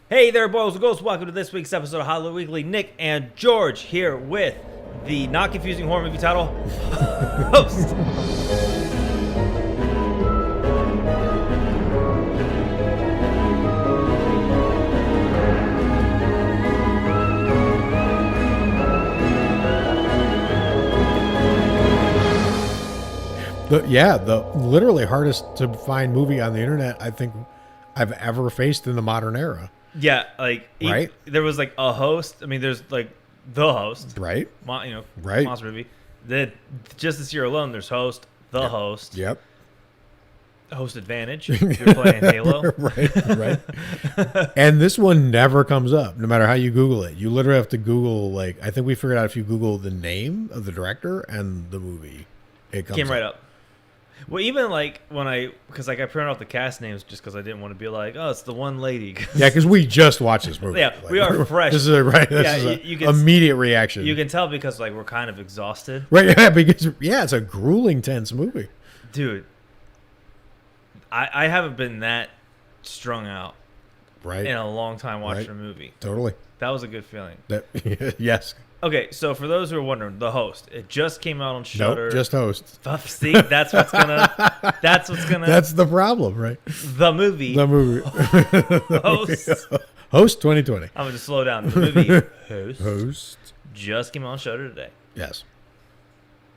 Hey there, boys and girls. Welcome to this week's episode of Hollywood Weekly. Nick and George here with the not confusing horror movie title host. The literally hardest to find movie on the internet I think I've ever faced in the modern era. Yeah, like Right? there was like a host. I mean, there's like the host, Right? Right. Monster movie. Then just this year alone, there's host, the host, Yep. host advantage. If you're playing Halo, Right. And this one never comes up, no matter how you Google it. You literally have to Google, like, I think we figured out if you Google the name of the director and the movie, it comes came right up. Well, even like because I printed off the cast names just because I didn't want to be like, oh, it's the one lady. Yeah, because we just watched this movie. Yeah, we are fresh. This is You can- immediate reaction. You can tell because like we're kind of exhausted, Right, yeah, because it's a grueling, tense movie. dude. I haven't been that strung out Right. in a long time watching Right. a movie. Totally. That was a good feeling. That yes. Okay, so for those who are wondering, the host, it just came out on Shudder. Nope, just host. See, that's what's gonna. That's the problem, right? The movie The movie. host. Host 2020. I'm gonna slow down. The movie host Host. just came out on Shudder today, Yes.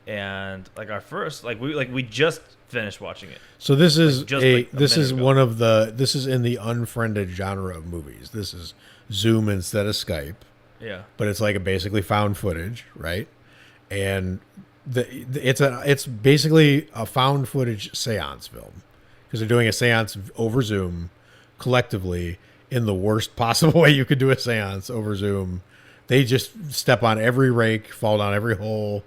and like our first, we just finished watching it. So this is just like a this is minute ago. one of the this is in the unfriended genre of movies. This is Zoom instead of Skype, Yeah. but it's like a basically found footage, right? And it's basically a found footage seance film because they're doing a seance over Zoom collectively in the worst possible way you could do a seance over Zoom. They just step on every rake, fall down every hole.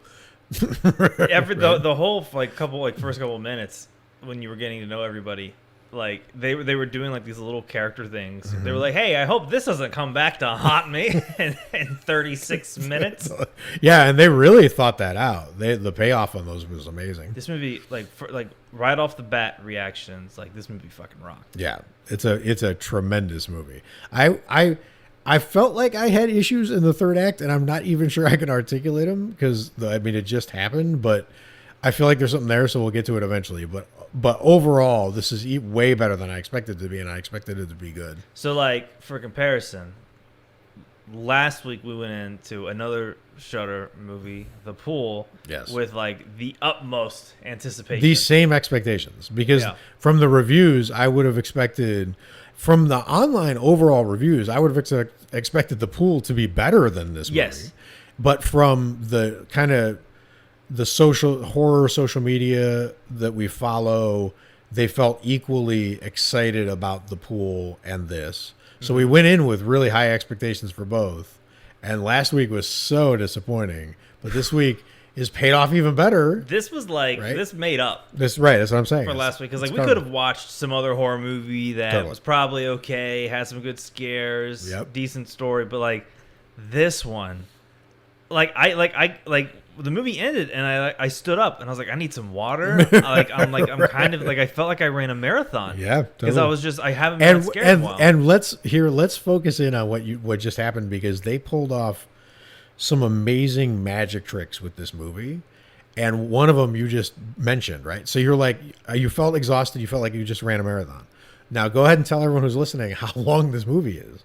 The whole first couple of minutes when you were getting to know everybody, like they were doing like these little character things. Mm-hmm. They were like, "Hey, I hope this doesn't come back to haunt me in 36 minutes." Yeah, and they really thought that out. The payoff on those was amazing. This movie, right off the bat, reactions like this movie fucking rocked. Yeah, it's a tremendous movie. I felt like I had issues in the third act, and I'm not even sure I can articulate them because it just happened. But I feel like there's something there, so we'll get to it eventually. But overall, this is way better than I expected it to be, and I expected it to be good. So, like for comparison, last week we went into another Shudder movie, The Pool, Yes. with like the utmost anticipation. These same expectations, because Yeah. from the reviews, I would have expected, from the online overall reviews, I would have expected The Pool to be better than this movie. Yes. But from the kind of the social media that we follow, they felt equally excited about The Pool and this. So we went in with really high expectations for both. And last week was so disappointing. But this week is paid off even better. This was like Right? this made up That's right. That's what I'm saying. for last week because like It's we could have watched some other horror movie that Totally. was probably okay, had some good scares, Yep. decent story, but like this one, the movie ended and I stood up and I was like, I need some water. I'm kind of like I felt like I ran a marathon. Yeah, because totally. I haven't been scared in a while. And let's focus in on what just happened, because they pulled off some amazing magic tricks with this movie, and one of them you just mentioned, right? So you're like, you felt exhausted, you felt like you just ran a marathon. Now go ahead and tell everyone who's listening how long this movie is.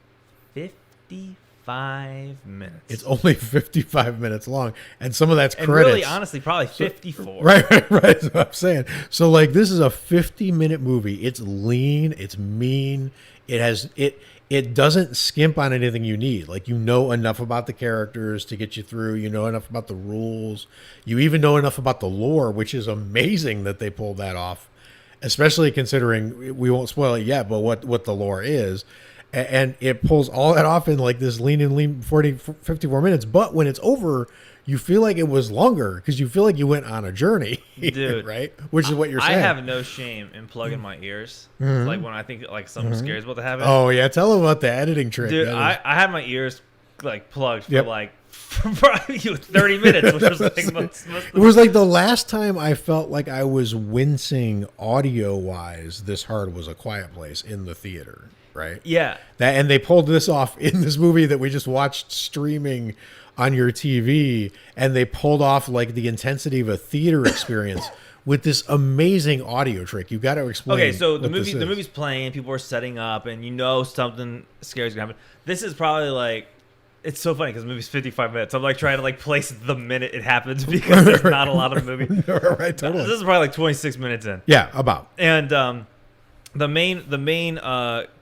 55 minutes. It's only 55 minutes long, and some of that's and credits. really, honestly, probably 54. Right. That's what I'm saying. So like, this is a 50-minute movie. It's lean. It's mean. It doesn't skimp on anything you need. Like, you know enough about the characters to get you through. You know enough about the rules. You even know enough about the lore, which is amazing that they pulled that off, especially considering, we won't spoil it yet, but what the lore is. And it pulls all that off in like this lean 54 minutes. But when it's over, you feel like it was longer because you feel like you went on a journey, Dude, right? Which is what you're saying. I have no shame in plugging my ears. Like when I think like something scary is about to happen. Oh yeah, tell them about the editing trick. Dude, That I had my ears like plugged for Yep. like probably 30 minutes, which was like most it was like the last time I felt like I was wincing audio wise this hard was A Quiet Place in the theater. right? Yeah. And they pulled this off in this movie that we just watched streaming on your TV, and they pulled off like the intensity of a theater experience with this amazing audio trick. You got to explain. Okay, so the what this is. movie's playing, people are setting up, and you know something scary is gonna happen. This is probably like, it's so funny because the movie's 55 minutes. I'm like trying to like place the minute it happens because there's not a lot of the movie. Right, totally. This is probably like 26 minutes in. Yeah, about. And the main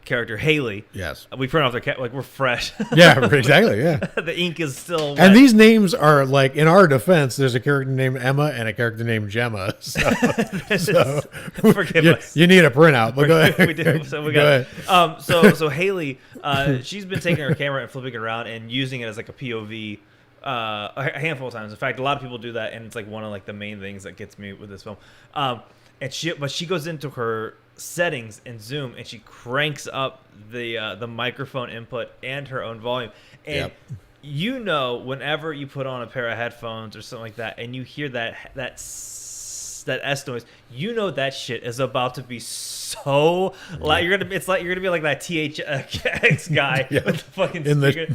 character, Haley. Yes. We print off their cat like we're fresh. Yeah, exactly. Yeah. The ink is still wet. And these names are like, in our defense, there's a character named Emma and a character named Gemma. So Forgive us. You need a printout, but go ahead. We do. So we Go got so Haley, she's been taking her camera and flipping it around and using it as like a POV a handful of times. In fact, a lot of people do that, and it's like one of like the main things that gets me with this film. And she goes into her settings in Zoom and she cranks up the microphone input and her own volume. And you know, whenever you put on a pair of headphones or something like that, and you hear that S noise, you know that shit is about to be so like you're gonna be like that THX guy with the fucking speaker.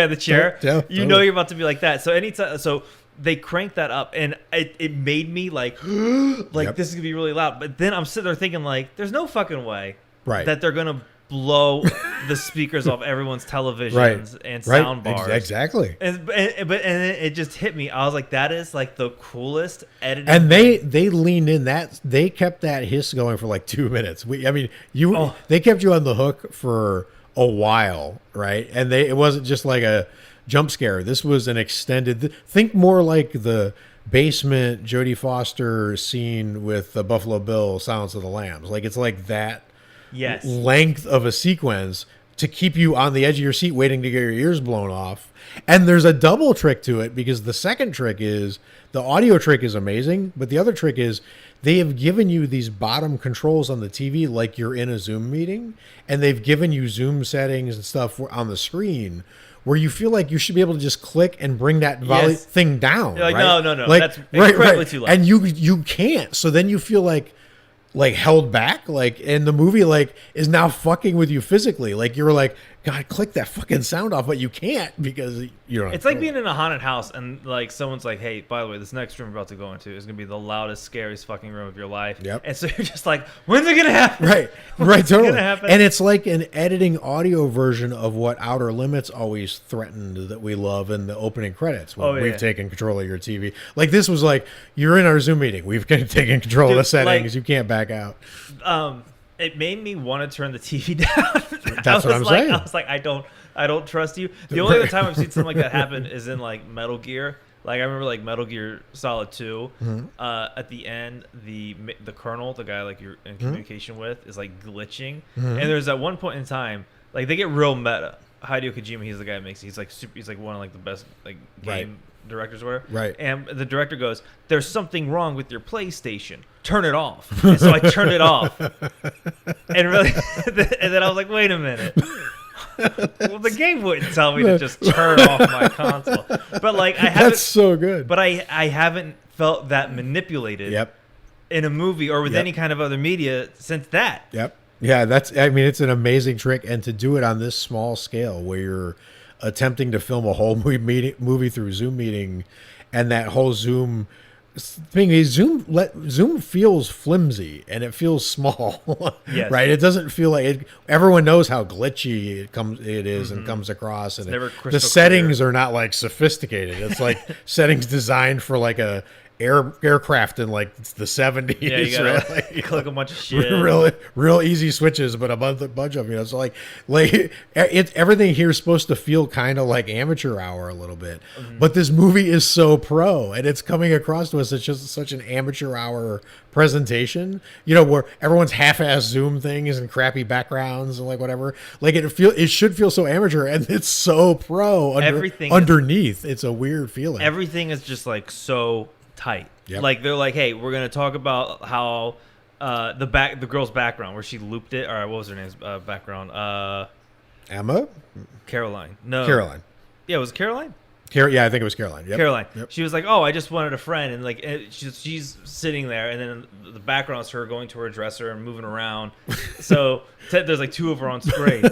The chair. You know you're about to be like that. So anytime, so they cranked that up, and it made me like this is gonna be really loud. But then I'm sitting there thinking like, there's no fucking way that they're gonna blow the speakers off everyone's televisions and sound bars. Exactly. But it just hit me. I was like, that is like the coolest editing. And they leaned in they kept that hiss going for like 2 minutes. They kept you on the hook for a while, right? And it wasn't just like a jump scare. This was an extended. Think more like the basement Jodie Foster scene with the Buffalo Bill, Silence of the Lambs. Like it's like that. Yes. Length of a sequence to keep you on the edge of your seat waiting to get your ears blown off. And there's a double trick to it, because the second trick is the audio trick is amazing, but the other trick is they have given you these bottom controls on the TV like you're in a Zoom meeting, and they've given you Zoom settings and stuff on the screen where you feel like you should be able to just click and bring that thing down. You're like, right? No, like, that's incredibly too loud. And you can't. So then you feel like held back, and the movie is now fucking with you physically. Like you're like, God, click that fucking sound off, but you can't because you don't. It's like being in a haunted house and like someone's like, hey, by the way, this next room we're about to go into is gonna be the loudest, scariest fucking room of your life. Yep. And so you're just like, when's it gonna happen? Right, totally. Gonna happen? And it's like an editing audio version of what Outer Limits always threatened that we love in the opening credits. We've taken control of your TV. Like this was like, you're in our Zoom meeting. We've taken control of the settings. You can't back out. It made me want to turn the TV down. That's what I'm saying. I was like, I don't trust you. The only other time I've seen something like that happen is in like Metal Gear. Like I remember like Metal Gear Solid 2. At the end, the colonel, the guy like you're in communication with, is like glitching. And there's at one point in time, like they get real meta. Hideo Kojima, he's the guy that makes it. He's like one of like the best like game directors or whatever. Right. And the director goes, "There's something wrong with your PlayStation. Turn it off." And so I turned it off. And really, and then I was like, "Wait a minute." Well, the game wouldn't tell me to just turn off my console. But like I haven't. That's so good. But I haven't felt that manipulated. In a movie or with any kind of other media since that. Yeah, it's an amazing trick, and to do it on this small scale where you're attempting to film a whole movie through Zoom meeting, and that whole Zoom thing is Zoom feels flimsy and it feels small. Right? It doesn't feel like it. Everyone knows how glitchy it is and comes across, and the settings are not like sophisticated. It's like settings designed for like a aircraft in like the 70s. Yeah, you gotta click a bunch of shit. Real easy switches, but a bunch of them. So like everything here is supposed to feel kind of like amateur hour a little bit, but this movie is so pro, and it's coming across to us as just such an amateur hour presentation. Where everyone's half-ass Zoom things and crappy backgrounds and like whatever. Like it should feel so amateur, and it's so pro. Underneath, it's a weird feeling. Everything is just like so tight. Like they're like, hey, we're gonna talk about how the girl's background, where she looped it. All right, what was her name's background? Emma? Caroline. No, Caroline. Yeah, was it Caroline? Yeah, I think it was Caroline. Yep. Caroline. Yep. She was like, "Oh, I just wanted a friend," and like she's sitting there, and then the background is her going to her dresser and moving around. So there's like two of her on screen,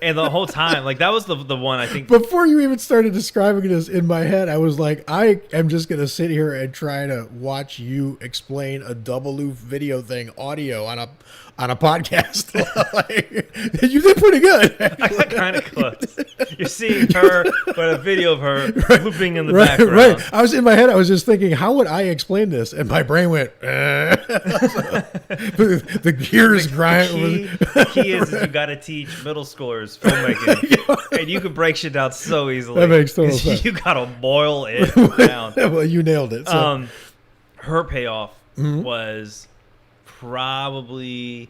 and the whole time, like that was the one I think. Before you even started describing this in my head, I was like, I am just gonna sit here and try to watch you explain a double loop video thing, audio on a podcast. Like, you did pretty good. I got kind of close. You're seeing her, but a video of her looping in the Right, background. right. I was in my head. I was just thinking, how would I explain this? And my brain went. The gears grind. The key is you got to teach middle schoolers filmmaking, and you can break shit down so easily. That makes total sense. You got to boil it down. Well, you nailed it. So. Her payoff was probably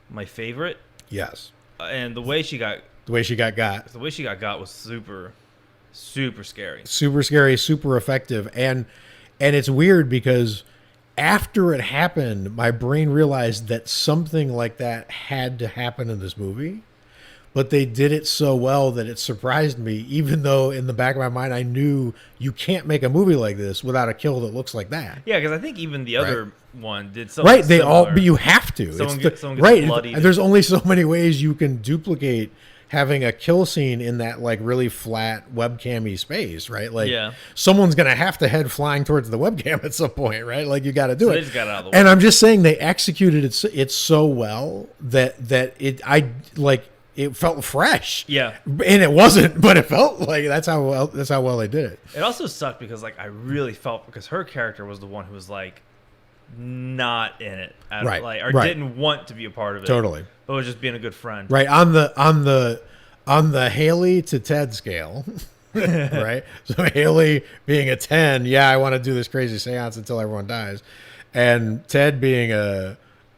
my favorite, Yes. and the way she got The way she got was super scary. super scary, super effective, and it's weird because after it happened, my brain realized that something like that had to happen in this movie, but they did it so well that it surprised me. Even though in the back of my mind I knew you can't make a movie like this without a kill that looks like that. Yeah, because I think even the other one did something Right, they all, similar. but you have to. Someone It's gets right. bloodied. There's only so many ways you can duplicate having a kill scene in that like really flat webcam-y space, right? Like Yeah. someone's gonna have to head flying towards the webcam at some point, right? Like you got to do So it. they just got it out of the way. And I'm just saying they executed it so well that it felt fresh. Yeah. And it wasn't, but it felt like that's how well they did it. It also sucked because like I really felt because her character was the one who was like not in it at Right, like or right. didn't want to be a part of it. Totally. But was just being a good friend. Right, on the Haley to Ted scale, right? So Haley being a 10, yeah, I want to do this crazy seance until everyone dies, and Ted being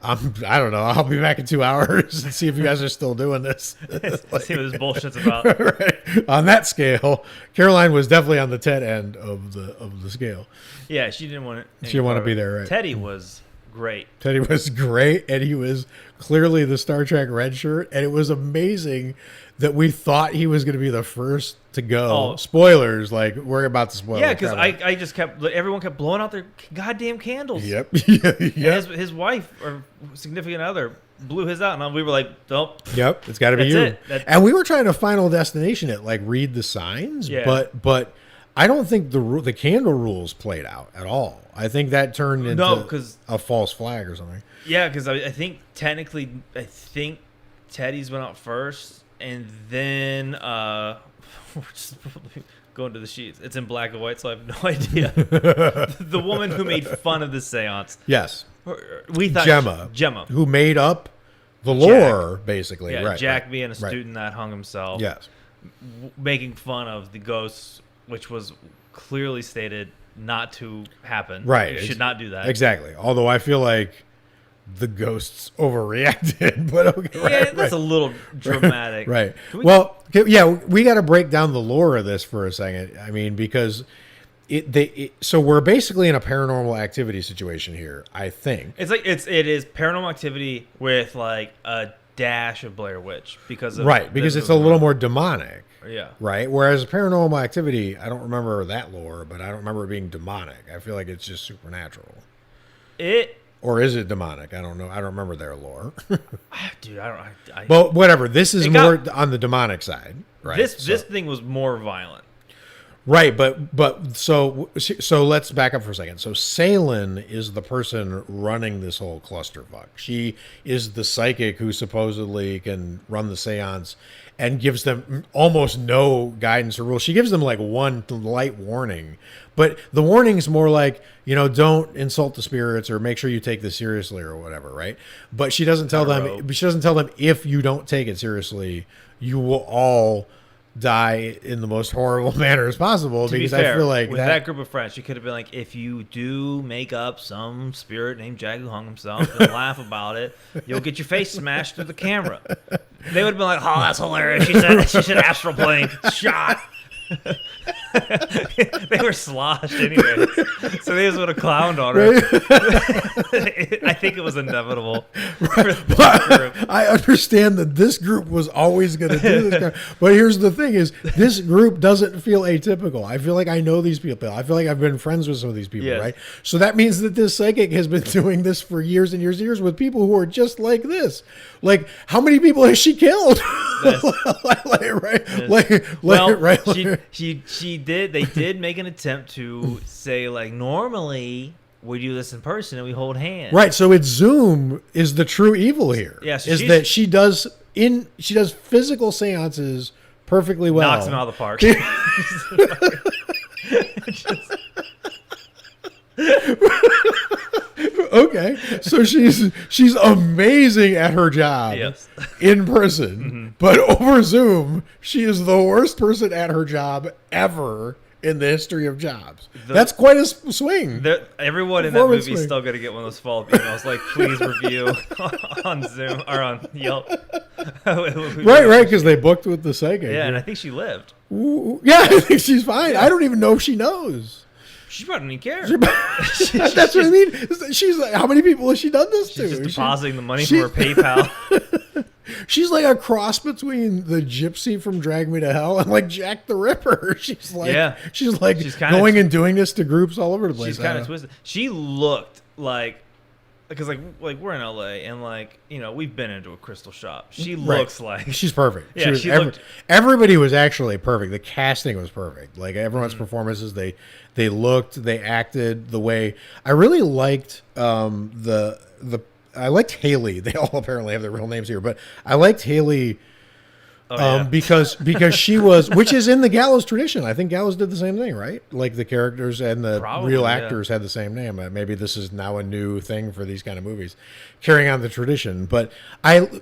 I don't know, I'll be back in 2 hours and see if you guys are still doing this. See what this bullshit's about. Right. On that scale, Caroline was definitely on the Ted end of the scale. Yeah, she didn't want it. She didn't want to be there, right? Teddy was great. Teddy was great, and he was clearly the Star Trek red shirt, and it was amazing that we thought he was going to be the first to go. Oh. Spoilers, like we're about to spoil. Yeah, because I just everyone kept blowing out their goddamn candles. Yep. And Yep. his wife or significant other blew his out, and we were like, nope. Yep. It's got to be That's you. it. And we were trying to Final Destination it, like read the signs, Yeah. but I don't think the candle rules played out at all. I think that turned into 'cause- a false flag or something. Yeah, because I think technically, Teddy's went out first, and then we're just going to the sheets. It's in black and white, so I have no idea. The woman who made fun of the seance. Yes. We thought Gemma, who made up the lore, basically. Yeah, right, Jack right, being a right. student that hung himself. Yes. Making fun of the ghosts, which was clearly stated not to happen. Right. You should not do that. Exactly. Although I feel like the ghosts overreacted, but okay. Yeah, Right, that's a little dramatic. right. Can we- Well, yeah, we got to break down the lore of this for a second. I mean, because so we're basically in a paranormal activity situation here, I think. It's like it is Paranormal Activity with like a dash of Blair Witch because of Right, because it's a little more demonic. Yeah. Right? Whereas Paranormal Activity, I don't remember that lore, but I don't remember it being demonic. I feel like it's just supernatural. Or is it demonic? I don't know. I don't remember their lore. Dude, I don't. But whatever. This is It more got- on the demonic side, right? This thing was more violent. Right, but so let's back up for a second. So Salen is the person running this whole clusterfuck. She is the psychic who supposedly can run the seance and gives them almost no guidance or rules. She gives them like one light warning, but the warning's more like, don't insult the spirits or make sure you take this seriously or whatever, right? But she doesn't tell them. She doesn't tell them if you don't take it seriously, you will all die in the most horrible manner as possible. To be Because fair, I feel like with that group of friends, she could have been like, if you do make up some spirit named Jag who hung himself and laugh about it, you'll get your face smashed through the camera. They would have been like, oh, that's hilarious. She said astral plane shot. They were sloshed anyway, so they just would have clowned on her. Right? I think it was inevitable. For this group. I understand that this group was always going to do this, but here's the thing: is this group doesn't feel atypical. I feel like I know these people. I feel like I've been friends with some of these people, Yes. right? So that means that this psychic has been doing this for years and years and years with people who are just like this. Like, how many people has she killed? Yes. Right? She did. They did make an attempt to say like normally we do this in person and we hold hands. Right, so it's Zoom is the true evil here. Yeah, so is she's- that she does physical seances perfectly well. Knocks them out of the park. Okay, so she's amazing at her job Yes. in person, but over Zoom, she is the worst person at her job ever in the history of jobs. That's quite a swing. Everyone in that Performance movie is swing. still going to get one of those follow-up emails like, please review on Zoom or on Yelp. Right, because they booked with the psychic. Yeah, and I think she lived. Ooh, yeah, I think she's fine. I don't even know if she knows. She probably didn't care. That's what I mean. She's like, how many people has she done this to? She's just depositing the money she- from her PayPal. She's like a cross between the gypsy from Drag Me to Hell and like Jack the Ripper. She's like, Yeah. she's like She's kinda going and doing this to groups all over the place. She's kind of twisted. She looked like, because like we're in LA and like, you know, we've been into a crystal shop. She Right. looks like She's perfect. Yeah, she looked- everybody was actually perfect. The casting was perfect. Like everyone's Mm. performances, they looked, they acted the way I really liked. I liked Haley. They all apparently have their real names here, but I liked Haley. yeah. Because she was, which is in the Gallows tradition. I think Gallows did the same thing, right? Like the characters and the Probably, real yeah. actors had the same name. Maybe this is now a new thing for these kind of movies, carrying on the tradition. But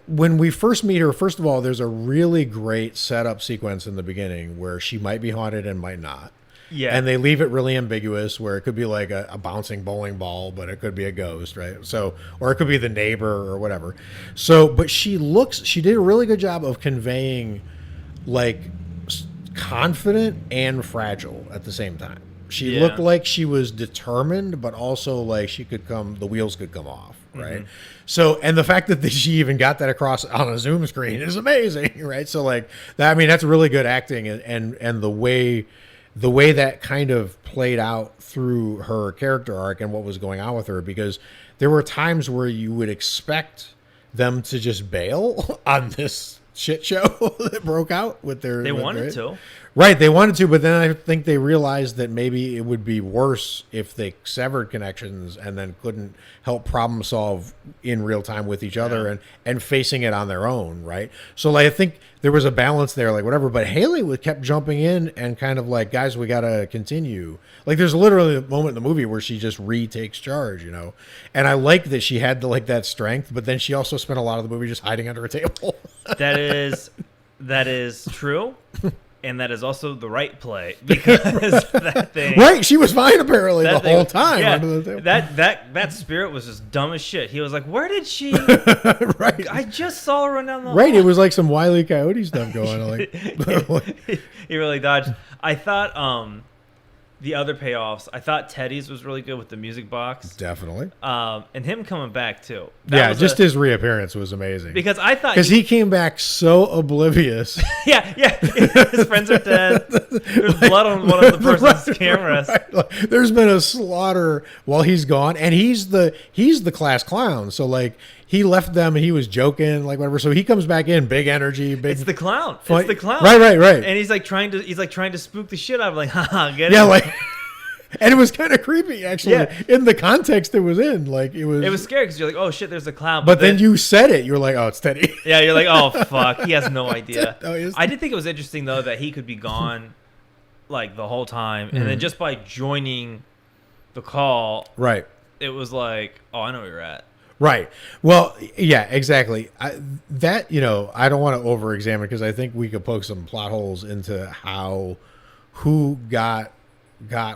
when we first meet her, first of all, there's a really great setup sequence in the beginning where she might be haunted and might not. Yeah. And they leave it really ambiguous where it could be like a bouncing bowling ball, but it could be a ghost, right? So, or it could be the neighbor or whatever. So, but she did a really good job of conveying like confident and fragile at the same time. She Yeah. looked like she was determined, but also like the wheels could come off, right? So, and the fact that she even got that across on a Zoom screen is amazing, right? So, like that, I mean, that's really good acting, and the way that kind of played out through her character arc and what was going on with her, because there were times where you would expect them to just bail on this shit show that broke out with their. They with wanted their- to. Right, they wanted to, but then I think they realized that maybe it would be worse if they severed connections and then couldn't help problem solve in real time with each other and facing it on their own, right? So like I think there was a balance there, like whatever. But Haley kept jumping in and kind of like, guys, we gotta continue. Like there's literally a moment in the movie where she just retakes charge, you know. And I like that she had that strength, but then she also spent a lot of the movie just hiding under a table. That is true. And that is also the right play because that thing. Right, she was fine apparently the That thing- whole time yeah, under the table. that spirit was just dumb as shit. He was like, "Where did she? Right. I just saw her run down the Right, hall." it was like some Wile E. Coyote stuff going on. Like, He really dodged. I thought the other payoffs. I thought Teddy's was really good with the music box. definitely. And him coming back too. That Yeah, was just his reappearance was amazing. because I thought Because he came back so oblivious. yeah his friends are dead. There's blood on one of the person's cameras. Right, like, there's been a slaughter while he's gone, and he's the class clown. So like he left them and he was joking, like whatever. So he comes back in, big energy, big. It's the clown. Fun- It's the clown. Right. And he's like trying to spook the shit out of like, haha, get Yeah, it. like. And it was kind of creepy, actually, Yeah. in the context it was in. Like it was. It was scary because you're like, oh shit, there's a clown. But then you said it. You were like, oh, it's Teddy. yeah, you're like, oh fuck, he has no idea. Oh, he is- I did think it was interesting though that he could be gone like the whole time, and then just by joining the call, Right. it was like, oh, I know where you're at. Right. Well, yeah, exactly. I don't want to over-examine because I think we could poke some plot holes into who got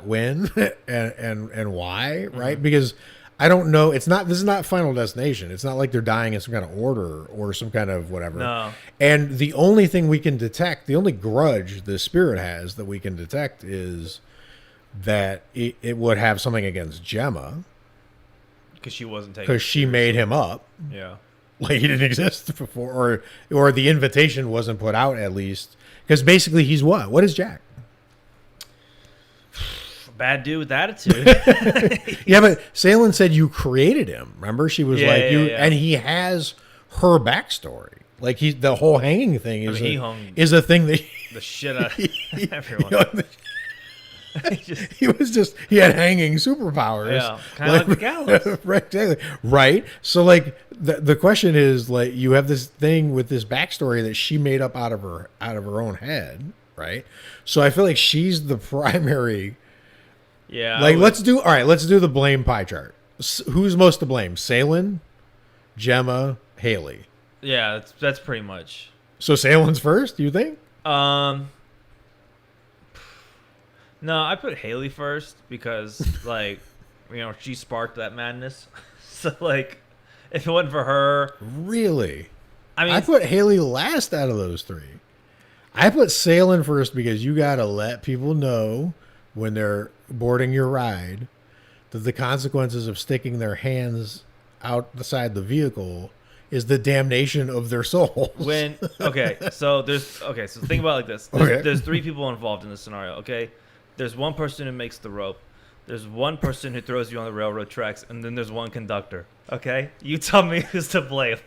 when and why, right? Because I don't know. It's not. This is not Final Destination. It's not like they're dying in some kind of order or some kind of whatever. No. And the only thing we can detect, the only grudge the spirit has that we can detect is that it would have something against Gemma Because she wasn't taking. because she made him up. Yeah. Like he didn't exist before, or the invitation wasn't put out at least. Because basically he's what? What is Jack? Bad dude with attitude. Yeah, but Salen said you created him. Remember, she was Yeah, like yeah, you, yeah. and he has her backstory. Like the whole hanging thing is he hung is a thing that the shit out of everyone. he was just he had hanging superpowers. Yeah, kind of like the gallows. Right, exactly. Right. So like the question is like you have this thing with this backstory that she made up out of her own head, right? So I feel like she's the primary. Yeah. Like let's do the blame pie chart. Who's most to blame? Salen, Gemma, Haley. Yeah, that's pretty much. So Salen's first, you think? No, I put Haley first because, like, she sparked that madness. So, like, if it wasn't for her, Really? I mean, I put Haley last out of those three. I put Salen first because you got to let people know when they're boarding your ride that the consequences of sticking their hands outside the vehicle is the damnation of their souls. so think about it like this. There's three people involved in this scenario. Okay, there's one person who makes the rope. There's one person who throws you on the railroad tracks, and then there's one conductor. Okay, you tell me who's to blame.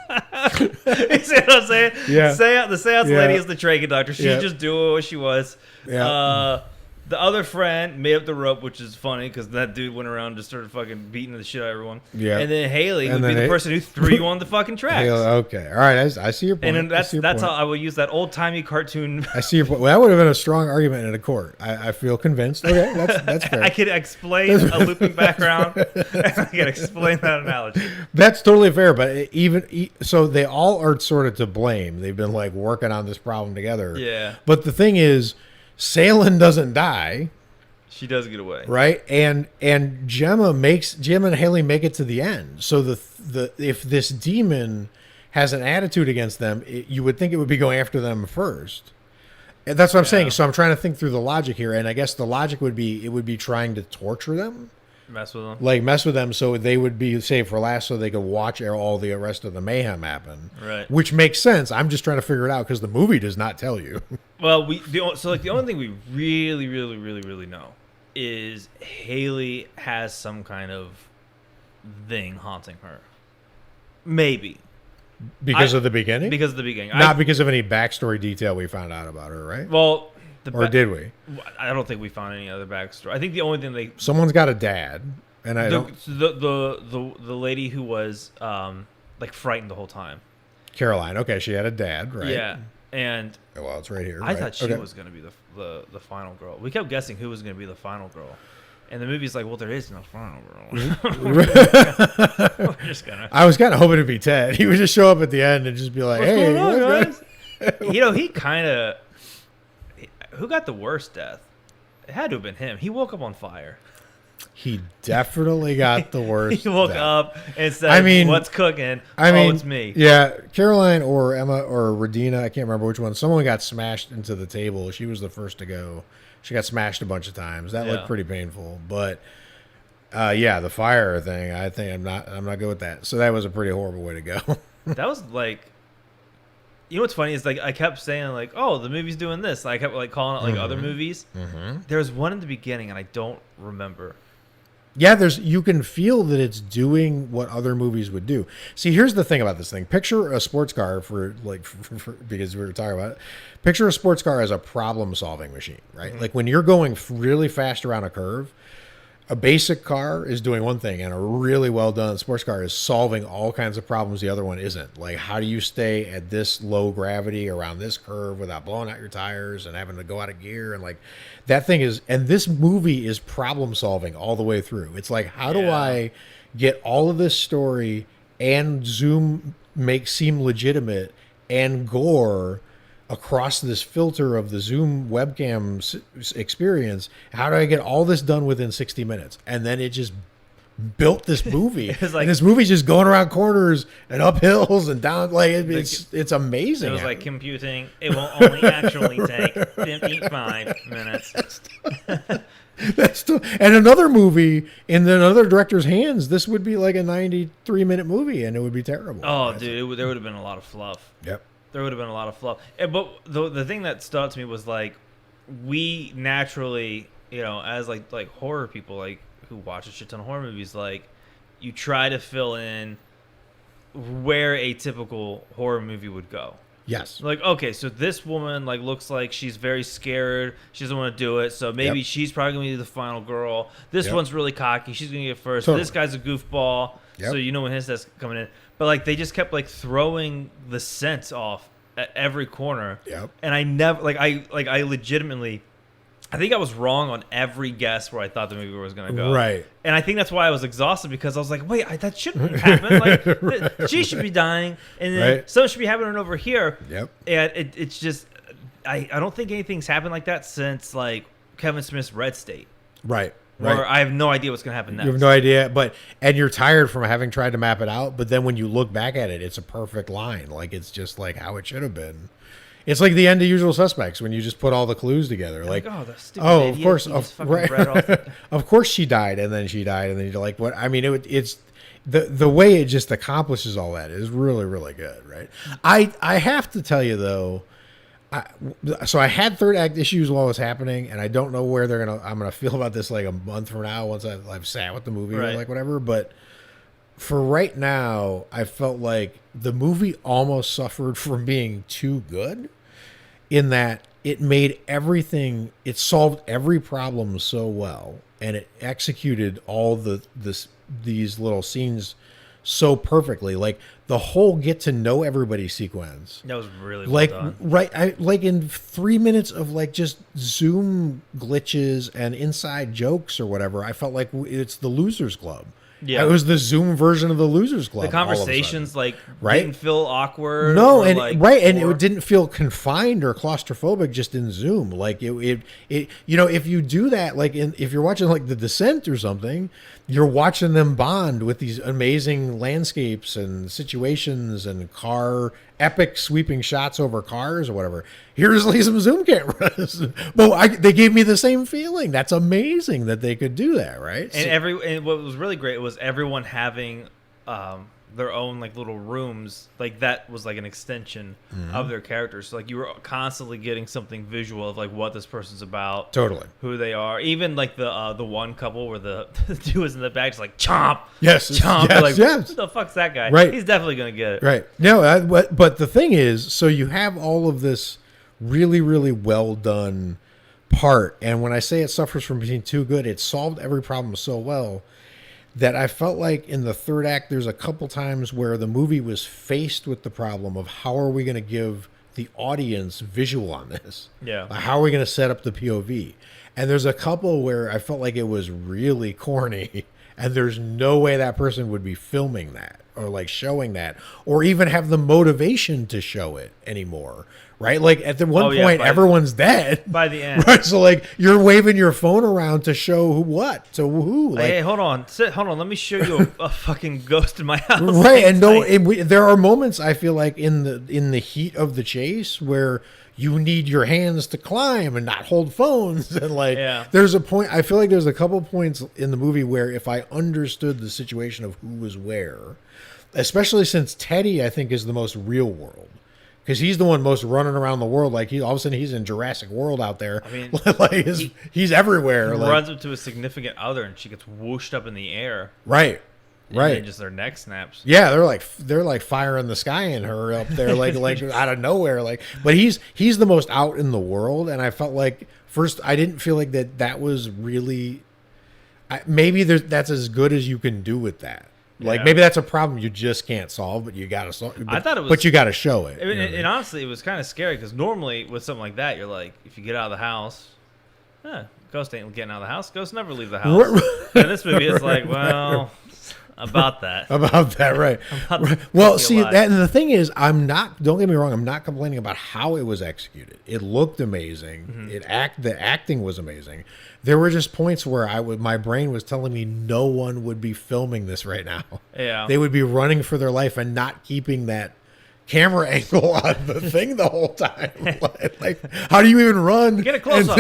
You see what I'm saying? Yeah. The seance Yeah. lady is the train conductor. She's Yeah. just doing what she was. Yeah. The other friend made up the rope, which is funny because that dude went around and just started fucking beating the shit out of everyone. Yeah. And then Haley And would be then the person who threw you on the fucking tracks. Haley, okay. All right. I see your point. And then I see your that's point. how I would use that old timey cartoon. I see your point. Well, that would have been a strong argument in a court. I feel convinced. Okay, that's fair. I could explain a looping background. And I could explain that analogy. That's totally fair, but so they all are sort of to blame. They've been like working on this problem together. Yeah. But the thing is, Salen doesn't die, She does get away. right? And Gemma and Haley make it to the end. So the if this demon has an attitude against them, you would think it would be going after them first. And that's what I'm saying. So I'm trying to think through the logic here, and I guess the logic would be it would be trying to torture them. Mess with them. Like mess with them so they would be saved for last so they could watch all the rest of the mayhem happen. Right. Which makes sense. I'm just trying to figure it out because the movie does not tell you. Well, the only thing we really, really, really, really know is Haley has some kind of thing haunting her. Maybe. Because of the beginning? Because of the beginning. Not because of any backstory detail we found out about her, right? Well, Or did we? I don't think we found any other backstory. I think the only thing Someone's got a dad, and I don't. the lady who was like frightened the whole time. Caroline. Okay, she had a dad, right? Yeah, and Well, it's right here. I right? thought she Okay. was going to be the final girl. We kept guessing who was going to be the final girl, and the movie's like, well, there is no final girl. We're just gonna. I was kind of hoping it'd be Ted. He would just show up at the end and just be like, What's "Hey, going on, what's guys?" He kind of. Who got the worst death? It had to have been him. He woke up on fire. He definitely got the worst. He woke death. up and said, I mean- "What's cooking?" I mean, it's me. Yeah, Caroline or Emma or Radina, I can't remember which one. Someone got smashed into the table. She was the first to go. She got smashed a bunch of times. That looked Yeah. pretty painful. But yeah, the fire thing, I think I'm not good with that. So that was a pretty horrible way to go. That was like, you know what's funny is like I kept saying like, oh, the movie's doing this. I kept like calling it like other movies. Mm-hmm. There was one in the beginning and I don't remember. Yeah, you can feel that it's doing what other movies would do. See, here's the thing about this thing. Picture a sports car because we were talking about it. Picture a sports car as a problem-solving machine, right? Mm-hmm. Like when you're going really fast around a curve, a basic car is doing one thing, and a really well-done sports car is solving all kinds of problems the other one isn't. Like, how do you stay at this low gravity around this curve without blowing out your tires and having to go out of gear? And, like, that thing is... And this movie is problem-solving all the way through. It's like, how do I get all of this story and Zoom seem legitimate and gore across this filter of the Zoom webcam experience? How do I get all this done within 60 minutes? And then it just built this movie. It's like- and this movie's just going around corners and up hills and down. Like it's amazing. It was like computing. It will only actually take 55 minutes. That's still, and another movie in another director's hands, this would be like a 93-minute movie, and it would be terrible. Oh, dude, there would have been a lot of fluff. Yep. There would have been a lot of fluff. But the thing that stood out to me was like, we naturally, as like horror people, like who watch a shit ton of horror movies, like you try to fill in where a typical horror movie would go. Yes. Like, okay, so this woman like looks like she's very scared. She doesn't want to do it. So maybe she's probably gonna be the final girl. This one's really cocky. She's gonna get first. Totally. This guy's a goofball. Yep. So you know when his that's coming in. But like they just kept like throwing the scents off at every corner. Yep. And I never I legitimately, I think I was wrong on every guess where I thought the movie was gonna go. Right. And I think that's why I was exhaused, because I was like, wait, that shouldn't happen. Like, she should be dying, and then Right. something should be happening over here. Yep. And it's just, I don't think anything's happened like that since like Kevin Smith's Red State, Right. where Right. I have no idea what's gonna happen next. You have no idea, and you're tired from having tried to map it out. But then when you look back at it, it's a perfect line. Like it's just like how it should have been. It's like the end of Usual Suspects when you just put all the clues together. Like, oh, the stupid of idiot, course, he of, just fucking right. read off the- Of course she died, and then you're like, what? I mean, it's the way it just accomplishes all that is really, really good, right? I have to tell you though, so I had third act issues while it was happening, and I don't know where I'm gonna feel about this like a month from now once I've sat with the movie or Right. like whatever, but. For right now, I felt like the movie almost suffered from being too good, in that it made everything, it solved every problem so well, and it executed all these little scenes so perfectly. Like the whole get to know everybody sequence. That was really well Like done. right, like in 3 minutes of like just Zoom glitches and inside jokes or whatever, I felt like it's the Losers Club. Yeah. It was the Zoom version of the Losers Club. The all of a conversations sudden. like Right? didn't feel awkward. No, or, and like, and or- it didn't feel confined or claustrophobic just in Zoom. Like it if you do that, like if you're watching like The Descent or something, you're watching them bond with these amazing landscapes and situations and epic sweeping shots over cars or whatever. Here's like some Zoom cameras. But they gave me the same feeling. That's amazing that they could do that, right? And what was really great was everyone having their own like little rooms. Like that was like an extension of their characters. So like you were constantly getting something visual of like what this person's about, Totally. who they are. Even like the one couple where the dude was in the back, just like chomp, Yes, chomp. yes, You're like, yes. who the fuck's that guy? Right. He's definitely gonna get it. Right. No, but the thing is, so you have all of this really, really well done part, and when I say it suffers from being too good, it solved every problem so well that I felt like in the third act, there's a couple times where the movie was faced with the problem of how are we going to give the audience visual on this? Yeah. How are we going to set up the POV? And there's a couple where I felt like it was really corny, and there's no way that person would be filming that or like showing that or even have the motivation to show it anymore. Right? Like at the one Oh, yeah, point, everyone's dead. By the end. Right? So like you're waving your phone around to show what? To who? Like, Hey, hold on. Hold on. Let me show you a fucking ghost in my house. right, and Like, there are moments I feel like in the heat of the chase where you need your hands to climb and not hold phones and like Yeah. there's a point I feel like there's a couple points in the movie where if I understood the situation of who was where, especially since Teddy I think is the most real world. Because he's the one most running around the world. Like all of a sudden he's in Jurassic World out there. I mean, like he's everywhere. Like, runs up to a significant other and she gets whooshed up in the air. right, And right. then just their neck snaps. Yeah, they're like fire in the sky and her up there like out of nowhere. Like, but he's the most out in the world, and I felt like first I didn't feel like that was really. Maybe that's as good as you can do with that. Like Yeah. maybe that's a problem you just can't solve, but you got to solve. I thought it was- but you got to show it. I mean, and honestly, it was kind of scary because normally with something like that, you're like, if you get out of the house, ghost ain't getting out of the house. Ghosts never leave the house. And this movie is like, well, about that. About that, right? About the Well, fucking see lie. that, and the thing is, I'm not. Don't get me wrong. I'm not complaining about how it was executed. It looked amazing. The acting was amazing. There were just points where my brain was telling me no one would be filming this right now. Yeah. They would be running for their life and not keeping that camera angle on the thing the whole time. Like, how do you even run? Get a close up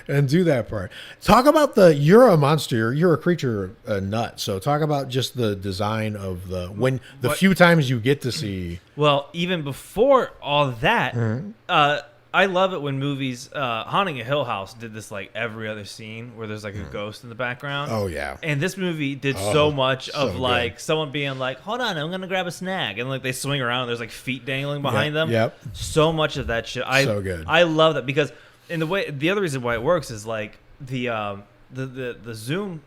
and do that part. Talk about you're a monster, you're a creature, a nut. So talk about just the design of the few times you get to see. Well, even before all that, Mm-hmm. I love it when movies, Haunting a Hill House did this like every other scene where there's like a ghost in the background. Oh yeah. And this movie did so much of so like good. someone being like, hold on, I'm going to grab a snack. And like they swing around and there's like feet dangling behind them. Yep. So much of that shit. So good. I love that because the other reason why it works is like the Zoom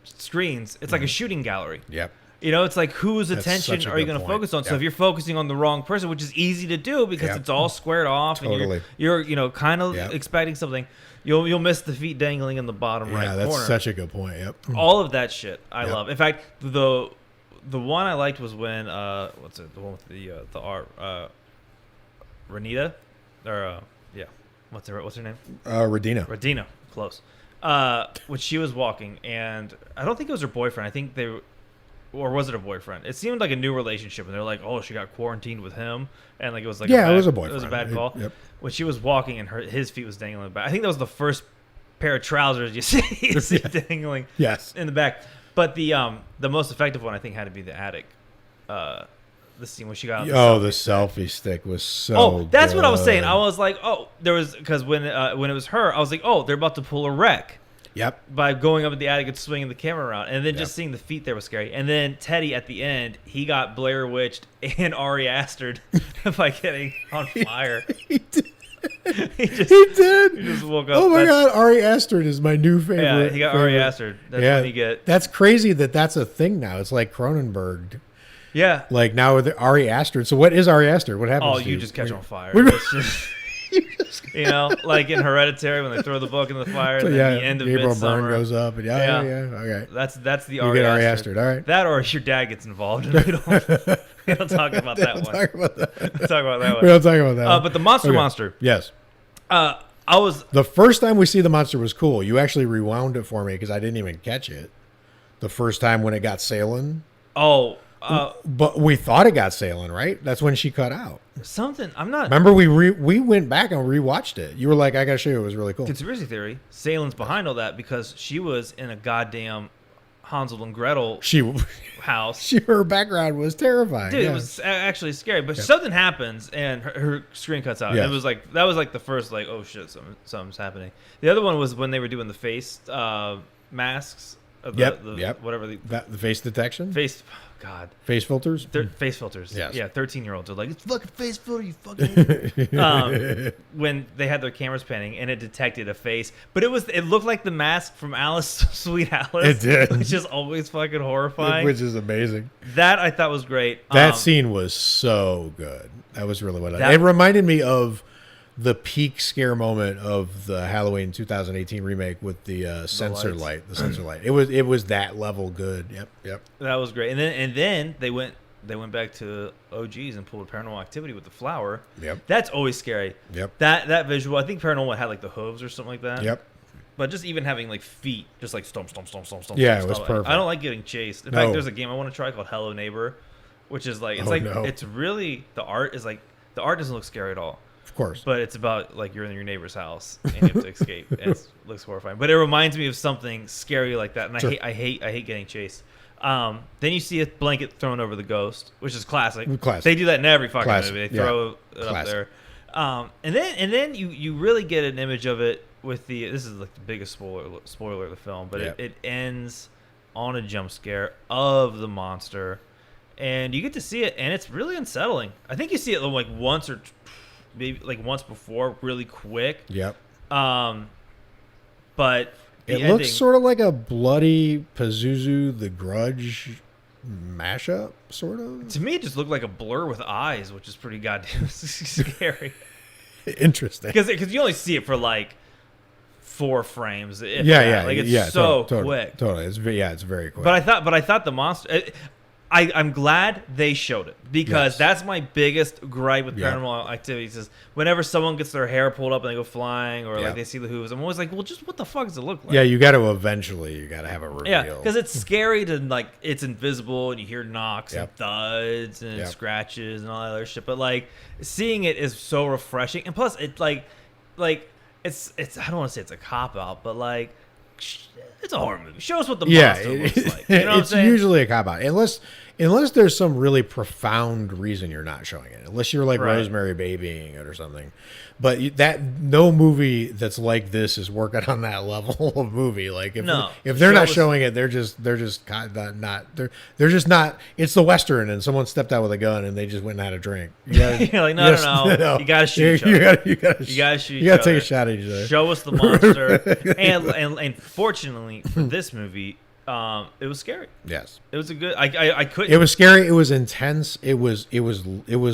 screens, it's like a shooting gallery. Yep. You know, it's like whose That's attention such a are you good going to point. focus on? So Yep. if you're focusing on the wrong person, which is easy to do because Yep. it's all squared off, Totally. and you're kind of Yep. expecting something, you'll miss the feet dangling in the bottom right Yeah, that's corner. such a good point. Yep. All of that shit I Yep. love. In fact, the one I liked was when what's it? The one with the art Renita or yeah, what's her name? Radina. Radina, close. When she was walking, and I don't think it was her boyfriend. I think or was it a boyfriend? It seemed like a new relationship, and they're like, "Oh, she got quarantined with him," and like it was like Yeah, it was a It was a boyfriend. bad call. Yep. When she was walking, and his feet was dangling back. I think that was the first pair of trousers you see dangling Yes. in the back. But the most effective one I think had to be the attic. The scene when she got out The selfie stick was so. Oh, that's what I was saying. good. I was like, oh, there was because when it was her, I was like, oh, they're about to pull a wreck Yep. by going up in the attic and swinging the camera around, and then just seeing the feet there was scary. And then Teddy at the end, he got Blair Witched and Ari Astered by getting on fire. He did. he just He did. he just woke up. Oh my That's- God, Ari Aster is my new favorite. Yeah, he got Ari favorite. Astered. That's when you get. That's crazy that's a thing now. It's like Cronenberg. Yeah. Like now with Ari Aster. So what is Ari Aster? What happens? Oh, to you just catch on fire. We- It's just, you know, like in Hereditary when they throw the book in the fire, So and yeah, then the end of Gabriel Midsummer. Byrne goes up, and yeah. Okay. That's the You Ari get Ari Aster. Aster. All right. That or your dad gets involved. And we don't talk about that one. Talk about that. We'll talk about that We one. don't talk about that. one. But the monster Okay. monster. Yes. I was The first time we see the monster was cool. You actually rewound it for me because I didn't even catch it. The first time when it got sailing. But we thought it got sailing, right? That's when she cut out. something. I'm not. Remember, we went back and rewatched it. You were like, I got to show you. It was really cool. Conspiracy theory. Salem's behind all that because she was in a goddamn Hansel and Gretel house. Her background was terrifying. Dude, yeah. it was actually scary. But something happens and her screen cuts out. Yes. It was like that was like the first like, oh shit, something's happening. The other one was when they were doing the face masks. Yep. Whatever the The face detection? face. Oh, God. Face filters? Face filters. Yes. Yeah, 13-year-olds are like, it's fucking face filter, you fucking when they had their cameras panning and it detected a face. But it looked like the mask from Alice, Sweet Alice. It did. Which is always fucking horrifying. Which is amazing. That I thought was great. That scene was so good. That was really what That- it reminded me of the peak scare moment of the Halloween 2018 remake with the sensor lights. light. The sensor light. It was that level good. Yep. That was great. And then they went back to OGs and pulled Paranormal Activity with the flower. Yep. That's always scary. Yep. That visual. I think Paranormal had like the hooves or something like that. Yep. But just even having like feet, just like stomp. Yeah, stomp, it was stomp. perfect. I don't like getting chased. In No. fact, there's a game I want to try called Hello Neighbor, which is like no. it's really the art doesn't look scary at all. Of course. But it's about like you're in your neighbor's house and you have to escape. And it looks horrifying. But it reminds me of something scary like that, and Sure. I hate getting chased. Then you see a blanket thrown over the ghost, which is classic. Classic. They do that in every fucking Classic. movie. They Yeah. throw it up Classic. there. And then you really get an image of it with this is like the biggest spoiler of the film, but Yeah. it ends on a jump scare of the monster, and you get to see it, and it's really unsettling. I think you see it like once or maybe like once before, really quick. Yep. But the It ending, looks sort of like a bloody Pazuzu The Grudge mashup, sort of. to me, it just looked like a blur with eyes, which is pretty goddamn scary. Interesting. Because you only see it for like 4 frames. If Yeah, that. yeah, Like it's yeah, so totally, quick. Totally, it's very quick. But I thought the monster. I'm glad they showed it because Yes. that's my biggest gripe with Yeah. paranormal activities is whenever someone gets their hair pulled up and they go flying or Yeah. like they see the hooves, I'm always like, well, just what the fuck does it look like? yeah, you got to eventually, you got to have a reveal. Yeah, because it's scary to like it's invisible and you hear knocks and Yep. thuds and Yep. scratches and all that other shit. But like seeing it is so refreshing, and plus it's like it's I don't want to say it's a cop out, but like it's a horror movie. Show us what the monster looks like. You know what I'm it's saying? usually a cop out, unless there's some really profound reason you're not showing it. Unless you're like Right. Rosemary babying it or something. But no movie that's like this is working on that level of movie. Like if No. if they're Show not us- showing it, they're just not they're just not. It's the Western, and someone stepped out with a gun and they just went and had a drink. You gotta, You're like, no. You gotta shoot each You other. gotta, you gotta, You gotta shoot. You gotta each take other. a shot at each other. Show us the monster. and fortunately for this movie, it was scary. Yes. It was a good. I couldn't. It was scary. It was intense. It was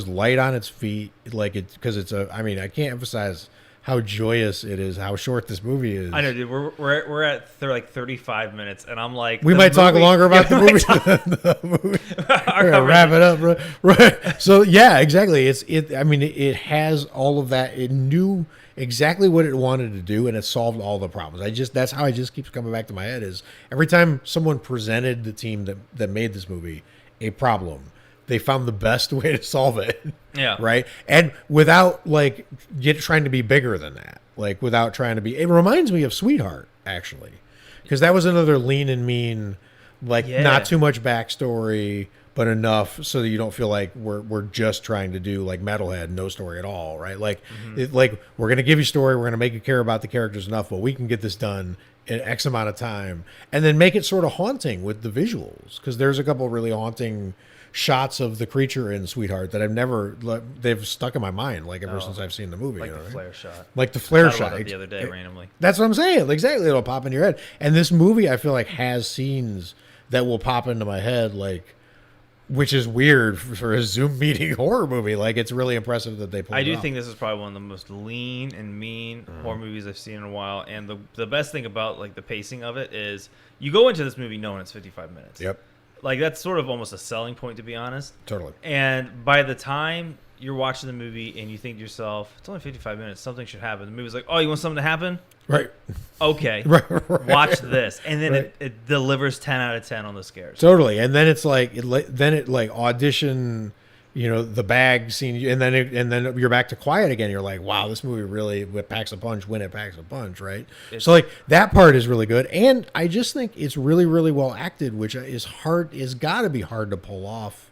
light on its feet, like it because it's a. I mean, I can't emphasize how joyous it is, how short this movie is. I know, dude. We're at like 35 minutes, and I'm like, We the might talk movie- longer about Yeah, the we movie. might talk- The movie. our We're gonna conversation. wrap it up, right? So yeah, exactly. I mean, it has all of that. It knew exactly what it wanted to do, and it solved all the problems. That's how it just keeps coming back to my head. Is every time someone presented the team that made this movie a problem, they found the best way to solve it. Yeah. Right. And without like trying to be bigger than that, like without trying to be. It reminds me of Sweetheart actually, because that was another lean and mean, like Yeah. not too much backstory, but enough so that you don't feel like we're just trying to do like Metalhead, no story at all, right? Like, like we're gonna give you story, we're gonna make you care about the characters enough, but we can get this done in X amount of time, and then make it sort of haunting with the visuals, because there's a couple of really haunting shots of the creature in Sweetheart that they've stuck in my mind like ever since I've seen the movie. like you know the what I mean? flare shot. Like the flare Thought about shot that the other day randomly. That's what I'm saying. Exactly. It'll pop in your head. And this movie, I feel like, has scenes that will pop into my head, like, which is weird for a Zoom meeting horror movie. Like, it's really impressive that they pulled I it do off. think this is probably one of the most lean and mean horror movies I've seen in a while. And the best thing about like the pacing of it is you go into this movie knowing it's 55 minutes. Yep. Like that's sort of almost a selling point, to be honest. Totally. And by the time you're watching the movie and you think to yourself, it's only 55 minutes, something should happen. The movie's like, oh, you want something to happen? Right. Okay. Right. Watch this. And then Right. it delivers 10 out of 10 on the scares. Totally. And then it's like, audition, the bag scene, and then you're back to quiet again. You're like, wow, this movie really packs a punch when it packs a punch, right? So like that part is really good, and I just think it's really, really well acted, which is got to be hard to pull off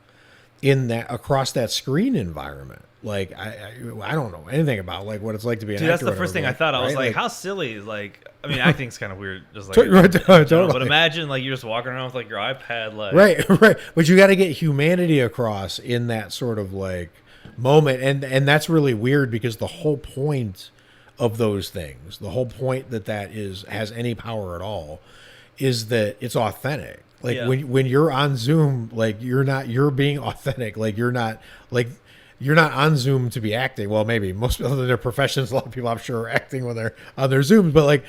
in that across that screen environment. Like I don't know anything about like what it's like to be an Dude, that's actor. the or first thing I whatever, thought. I was right? like, how silly. Like, I mean, acting's kind of weird. Just like, Right, totally. but imagine like you're just walking around with like your iPad, like, Right. But you got to get humanity across in that sort of like moment, and that's really weird because the whole point of those things, the whole point that has any power at all, is that it's authentic. Like Yeah. when you're on Zoom, like you're being authentic. Like you're not on Zoom to be acting. Well, maybe most of their professions, a lot of people I'm sure are acting when they're on their Zooms, but like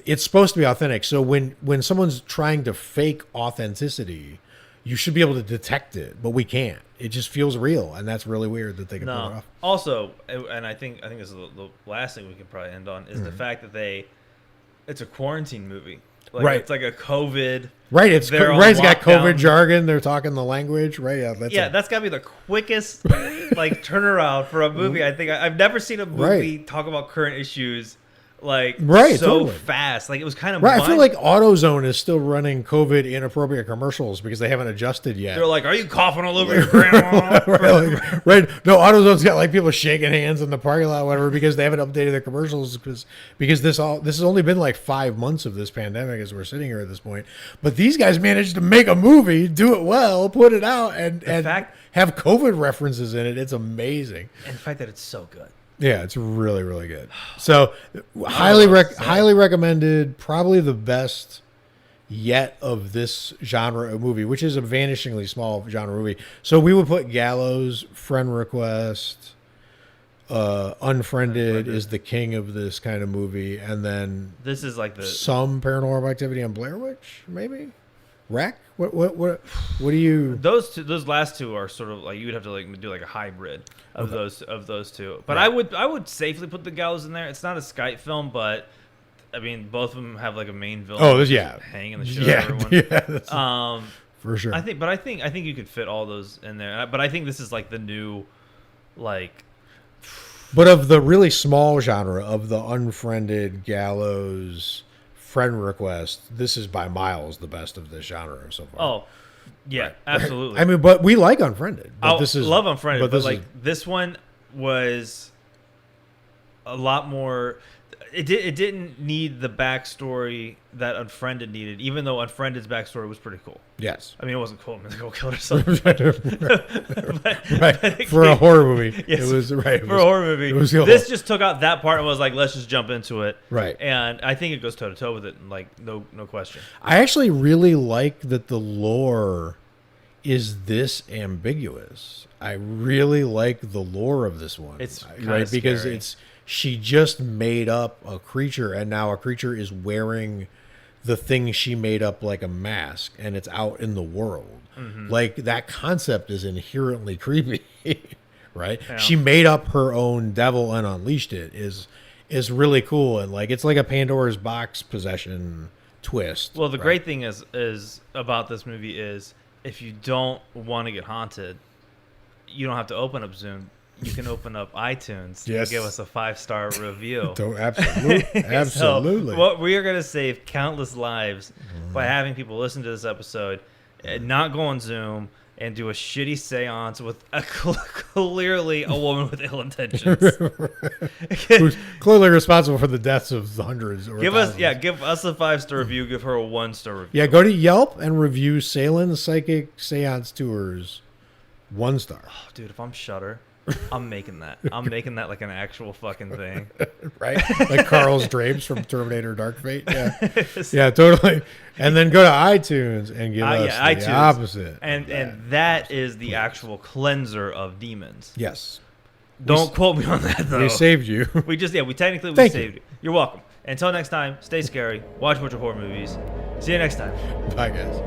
it's supposed to be authentic. So when someone's trying to fake authenticity, you should be able to detect it, but we can't. It just feels real, and that's really weird that they can pull it No. off. Also, and I think this is the last thing we can probably end on is the Mm-hmm. fact that it's a quarantine movie. Like, Right. It's like a COVID. Right, it's They're on right. It's got lockdown. COVID jargon. They're talking the language, right? Yeah, That's got to be the quickest like turnaround for a movie. I think I've never seen a movie talk about current issues like Right, so totally. fast. Like it was kind of right. I feel like AutoZone is still running COVID inappropriate commercials because they haven't adjusted yet. they're like, "Are you coughing all over your grandma?" right. No, AutoZone's got like people shaking hands in the parking lot, or whatever, because they haven't updated their commercials because this has only been like 5 months of this pandemic as we're sitting here at this point. But these guys managed to make a movie, do it well, put it out, and fact- have COVID references in it. It's amazing. And the fact that it's so good. Yeah, it's really, really good. So highly recommended. Probably the best yet of this genre of movie, which is a vanishingly small genre movie. So we would put Gallows, Friend Request, Unfriended is the king of this kind of movie, and then This is like the some Paranormal Activity on Blair Witch, maybe. Wreck. What do you? those last two are sort of like you would have to like do like a hybrid of those two. But Right. I would safely put The Gallows in there. It's not a Skype film, but I mean both of them have like a main villain. Oh, this who's yeah, hanging the shit yeah, out of everyone. yeah, that's- for sure. I think you could fit all those in there. But I think this is like the new, like But of the really small genre of the Unfriended, Gallows, Friend Request, this is by miles the best of this genre so far. oh yeah, absolutely. I mean, but we like Unfriended. But I this is love Unfriended, but this like is- this one was a lot more. It didn't need the backstory that Unfriended needed, even though Unfriended's backstory was pretty cool. yes, I mean, it wasn't cool. Nicole killed herself. right. For a horror movie. Yes, It was right. For a horror movie, it was this just took out that part and was like, let's just jump into it. Right. And I think it goes toe to toe with it, like no question. I actually really like that the lore is this ambiguous. I really like the lore of this one. It's kinda right because scary. she just made up a creature, and now a creature is wearing the thing she made up like a mask, and it's out in the world. Mm-hmm. Like that concept is inherently creepy, right? Yeah. She made up her own devil and unleashed it is really cool, and like it's like a Pandora's box possession twist. Well, the right? great thing is about this movie is if you don't want to get haunted, you don't have to open up Zoom. You can open up iTunes Yes. and give us a 5-star review. Absolutely, absolutely. So, what we are going to save countless lives by having people listen to this episode, and not go on Zoom and do a shitty seance with clearly a woman with ill intentions. Who's clearly responsible for the deaths of the hundreds. Or give thousands. us a 5-star review. Give her a 1-star review. Yeah, go to Yelp and review Salem Psychic Seance Tours. 1 star. Oh, dude, if I'm Shudder, I'm making that. I'm making that like an actual fucking thing. Right? Like Carl's Drapes from Terminator Dark Fate. Yeah. Yeah, totally. And then go to iTunes and give us Yeah, the iTunes. opposite. And that is the actual cleanser of demons. Yes. Don't quote me on that though. We saved you. We technically Thank you. saved you. You're welcome. Until next time, stay scary. Watch a bunch of horror movies. See you next time. Bye, guys.